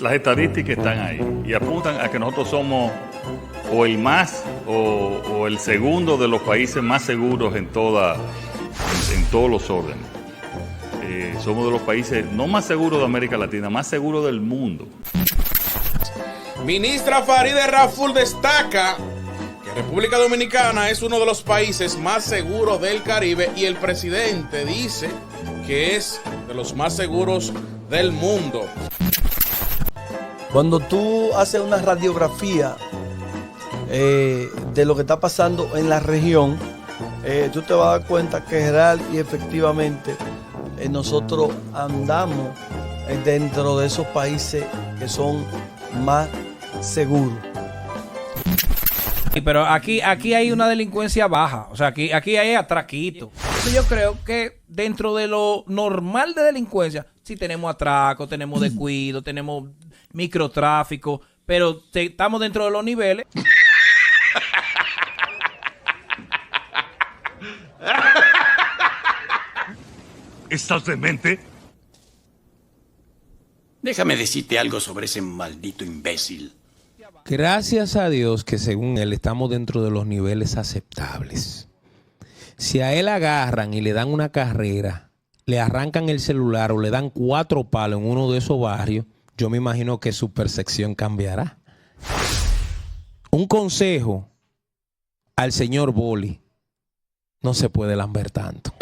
las estadísticas están ahí y apuntan a que nosotros somos o el más o el segundo de los países más seguros en todos los órdenes. Somos de los países no más seguros de América Latina, más seguros del mundo. Ministra Farideh Raful destaca que República Dominicana es uno de los países más seguros del Caribe y el presidente dice que es de los más seguros del mundo. Cuando tú haces una radiografía de lo que está pasando en la región, tú te vas a dar cuenta que real y efectivamente nosotros andamos dentro de esos países que son más seguros. Pero aquí hay una delincuencia baja, o sea, aquí hay atraquito. Entonces yo creo que dentro de lo normal de delincuencia, sí tenemos atraco, tenemos descuido, tenemos microtráfico, pero estamos dentro de los niveles. ¿Estás demente? Déjame decirte algo sobre ese maldito imbécil. Gracias a Dios que según él estamos dentro de los niveles aceptables. Si a él agarran y le dan una carrera, le arrancan el celular o le dan 4 palos en uno de esos barrios, yo me imagino que su percepción cambiará. Un consejo al señor Boli: no se puede lamber tanto.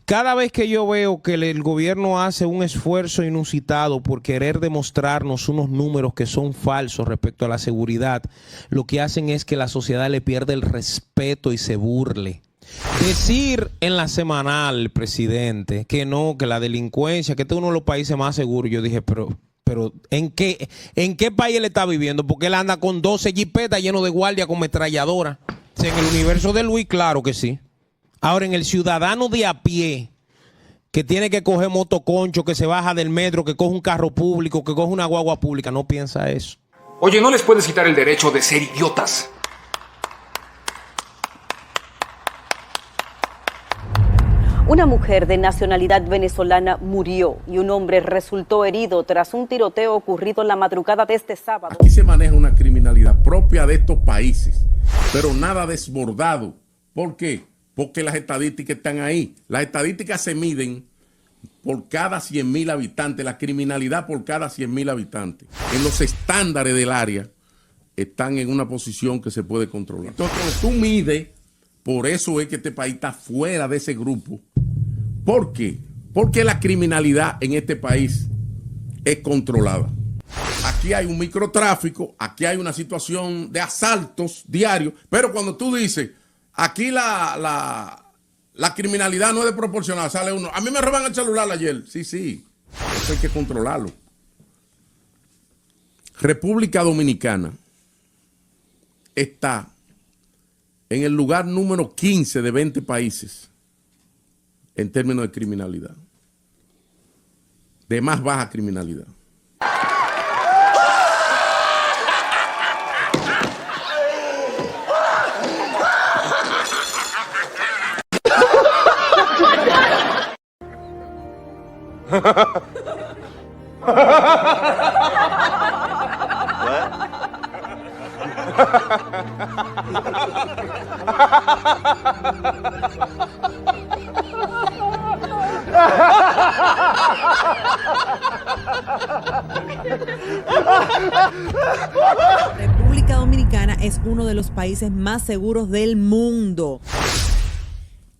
Cada vez que yo veo que el gobierno hace un esfuerzo inusitado por querer demostrarnos unos números que son falsos respecto a la seguridad, lo que hacen es que la sociedad le pierde el respeto y se burle. Decir en la semanal, presidente, que no, que la delincuencia, que este es uno de los países más seguros, yo dije, pero ¿en qué país él está viviendo? Porque él anda con 12 jipetas llenos de guardia con metralladora. O sea, en el universo de Luis, claro que sí. Ahora, en el ciudadano de a pie, que tiene que coger motoconcho, que se baja del metro, que coge un carro público, que coge una guagua pública, no piensa eso. Oye, no les puedes quitar el derecho de ser idiotas. Una mujer de nacionalidad venezolana murió y un hombre resultó herido tras un tiroteo ocurrido en la madrugada de este sábado. Aquí se maneja una criminalidad propia de estos países, pero nada desbordado. ¿Por qué? Porque las estadísticas están ahí. Las estadísticas se miden por cada 100.000 habitantes, la criminalidad por cada 100.000 habitantes. En los estándares del área están en una posición que se puede controlar. Entonces, cuando tú mides, por eso es que este país está fuera de ese grupo. ¿Por qué? Porque la criminalidad en este país es controlada. Aquí hay un microtráfico, aquí hay una situación de asaltos diarios, pero cuando tú dices, aquí la criminalidad no es desproporcionada, sale uno, a mí me roban el celular ayer. Sí, eso hay que controlarlo. República Dominicana está en el lugar número 15 de 20 países en términos de criminalidad, de más baja criminalidad. República Dominicana es uno de los países más seguros del mundo.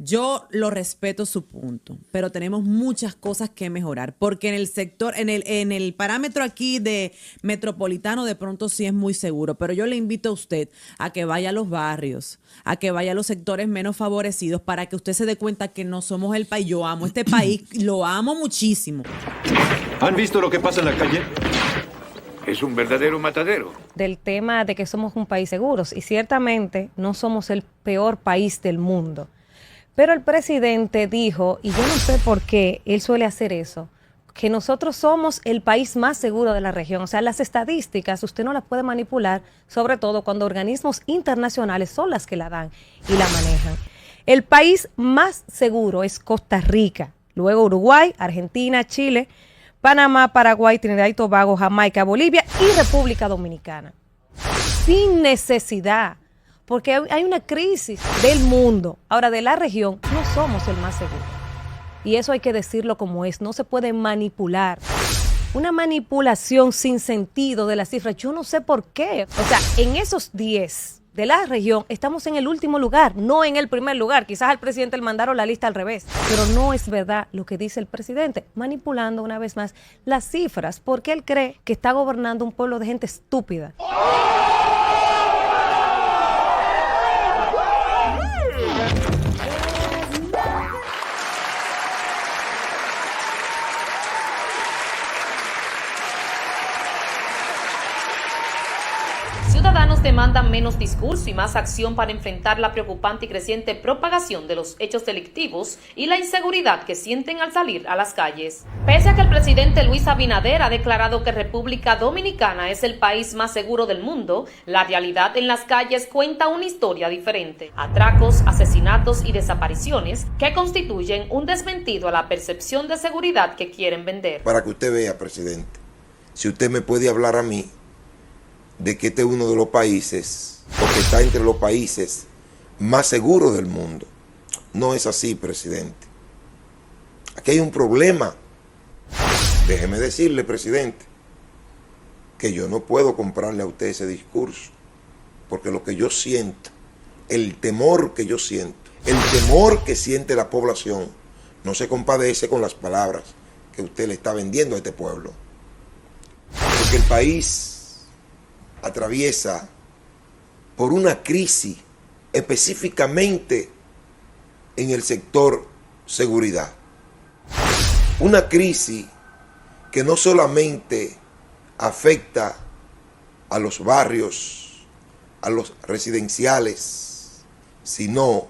Yo lo respeto su punto, pero tenemos muchas cosas que mejorar, porque en el sector, en el parámetro aquí de metropolitano de pronto sí es muy seguro, pero yo le invito a usted a que vaya a los barrios, a que vaya a los sectores menos favorecidos para que usted se dé cuenta que no somos el país. Yo amo este país, lo amo muchísimo. ¿Han visto lo que pasa en la calle? Es un verdadero matadero. Del tema de que somos un país seguro, y ciertamente no somos el peor país del mundo. Pero el presidente dijo, y yo no sé por qué él suele hacer eso, que nosotros somos el país más seguro de la región. O sea, las estadísticas usted no las puede manipular, sobre todo cuando organismos internacionales son las que la dan y la manejan. El país más seguro es Costa Rica, luego Uruguay, Argentina, Chile, Panamá, Paraguay, Trinidad y Tobago, Jamaica, Bolivia y República Dominicana. Sin necesidad, porque hay una crisis del mundo. Ahora, de la región, no somos el más seguro. Y eso hay que decirlo como es, no se puede manipular. Una manipulación sin sentido de las cifras, yo no sé por qué. O sea, en esos 10 de la región estamos en el último lugar, no en el primer lugar. Quizás al presidente le mandaron la lista al revés, pero no es verdad lo que dice el presidente, manipulando una vez más las cifras, porque él cree que está gobernando un pueblo de gente estúpida. Ciudadanos demandan menos discurso y más acción para enfrentar la preocupante y creciente propagación de los hechos delictivos y la inseguridad que sienten al salir a las calles. Pese a que el presidente Luis Abinader ha declarado que República Dominicana es el país más seguro del mundo, la realidad en las calles cuenta una historia diferente. Atracos, asesinatos y desapariciones que constituyen un desmentido a la percepción de seguridad que quieren vender. Para que usted vea, presidente, si usted me puede hablar a mí de que este es uno de los países, o que está entre los países más seguros del mundo. No es así, presidente. Aquí hay un problema. Déjeme decirle, presidente, que yo no puedo comprarle a usted ese discurso, porque lo que yo siento, el temor que yo siento, el temor que siente la población, no se compadece con las palabras que usted le está vendiendo a este pueblo. Porque el país atraviesa por una crisis específicamente en el sector seguridad. Una crisis que no solamente afecta a los barrios, a los residenciales, sino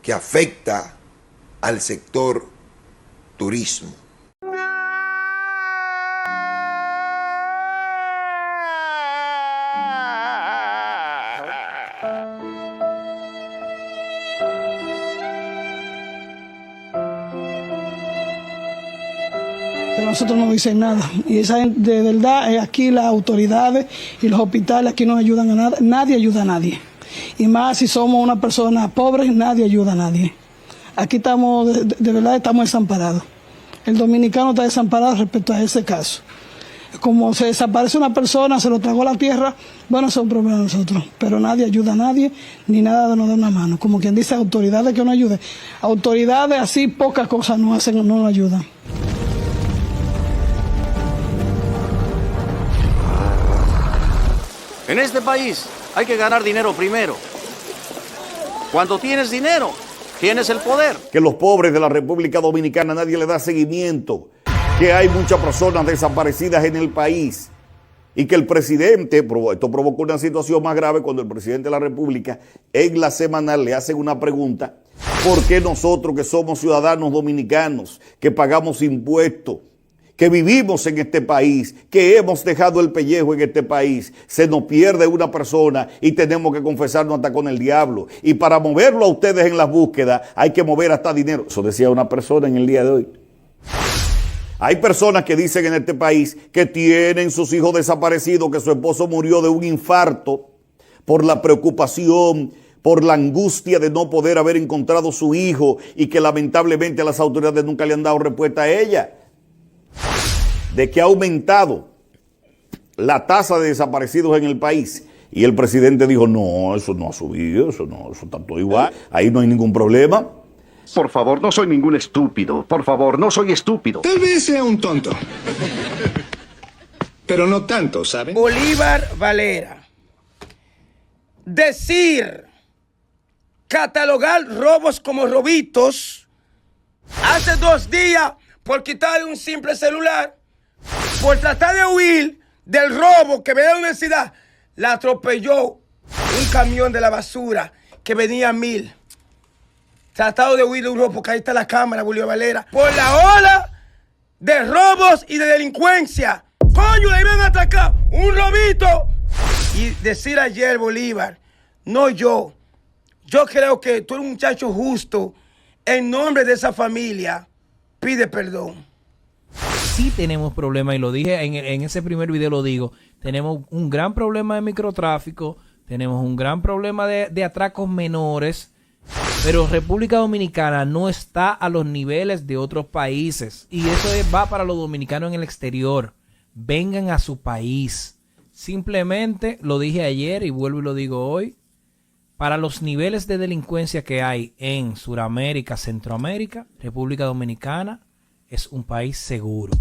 que afecta al sector turismo. Pero nosotros no dicen nada. Y esa gente, de verdad, aquí las autoridades y los hospitales aquí no ayudan a nada. Nadie ayuda a nadie. Y más si somos una persona pobre, nadie ayuda a nadie. Aquí estamos, de verdad, estamos desamparados. El dominicano está desamparado respecto a ese caso. Como se desaparece una persona, se lo tragó la tierra, bueno, eso es un problema de nosotros. Pero nadie ayuda a nadie, ni nada nos da una mano. Como quien dice, autoridades que no ayuden. Autoridades así, pocas cosas no hacen, no nos ayudan. En este país hay que ganar dinero primero. Cuando tienes dinero, tienes el poder. Que los pobres de la República Dominicana nadie le da seguimiento. Que hay muchas personas desaparecidas en el país. Y que el presidente, esto provocó una situación más grave cuando el presidente de la República en la semanal le hacen una pregunta. ¿Por qué nosotros que somos ciudadanos dominicanos, que pagamos impuestos, que vivimos en este país, que hemos dejado el pellejo en este país, se nos pierde una persona y tenemos que confesarnos hasta con el diablo? Y para moverlo a ustedes en las búsquedas hay que mover hasta dinero. Eso decía una persona en el día de hoy. Hay personas que dicen en este país que tienen sus hijos desaparecidos, que su esposo murió de un infarto por la preocupación, por la angustia de no poder haber encontrado su hijo y que lamentablemente las autoridades nunca le han dado respuesta a ella. De que ha aumentado la tasa de desaparecidos en el país. Y el presidente dijo, no, eso no ha subido, eso está todo igual, ahí no hay ningún problema. Por favor, no soy ningún estúpido. Por favor, no soy estúpido. Tal vez sea un tonto. Pero no tanto, ¿saben? Bolívar Valera. Decir, catalogar robos como robitos, hace 2 días, por quitarle un simple celular, por tratar de huir del robo que venía de la universidad, la atropelló un camión de la basura que venía a 1000. Tratado de huir de un robo, porque ahí está la cámara, Bolívar Valera, por la ola de robos y de delincuencia. ¡Coño, le iban a atacar un robito! Y decir ayer, Bolívar, no yo creo que tú eres un muchacho justo, en nombre de esa familia, pide perdón. sí tenemos problemas, y lo dije en ese primer video, lo digo, tenemos un gran problema de microtráfico, tenemos un gran problema de atracos menores, pero República Dominicana no está a los niveles de otros países. Y eso va para los dominicanos en el exterior. Vengan a su país. Simplemente, lo dije ayer y vuelvo y lo digo hoy, para los niveles de delincuencia que hay en Sudamérica, Centroamérica, República Dominicana es un país seguro.